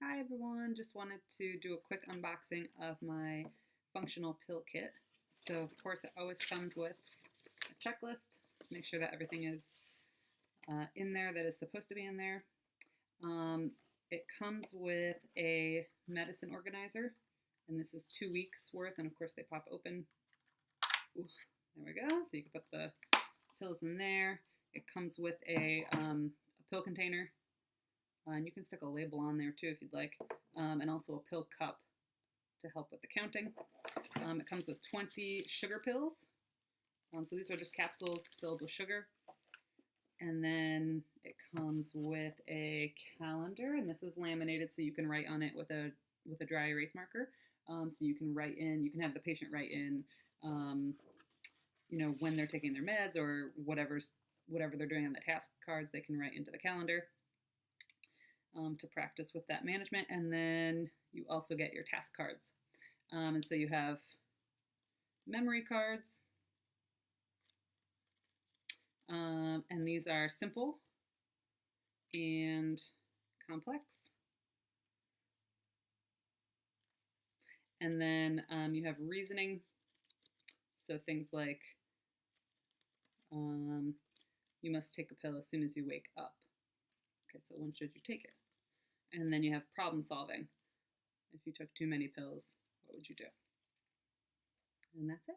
Hi everyone, just wanted to do a quick unboxing of my functional pill kit. So of course it always comes with a checklist to make sure that everything is in there that is supposed to be in there. It comes with a medicine organizer, and this is 2 weeks worth, and of course they pop open. Ooh, there we go, so you can put the pills in there. It comes with a pill container, and you can stick a label on there too if you'd like, and also a pill cup to help with the counting. It comes with 20 sugar pills. So these are just capsules filled with sugar. And then it comes with a calendar, and this is laminated so you can write on it with a dry erase marker. So you can write in, you can have the patient write in, when they're taking their meds or whatever they're doing on the task cards, they can write into the calendar. To practice with that management. And then you also get your task cards. And so you have memory cards, and these are simple and complex. And then you have reasoning, so things like you must take a pill as soon as you wake up. Okay, so when should you take it? And then you have problem solving. If you took too many pills, what would you do? And that's it.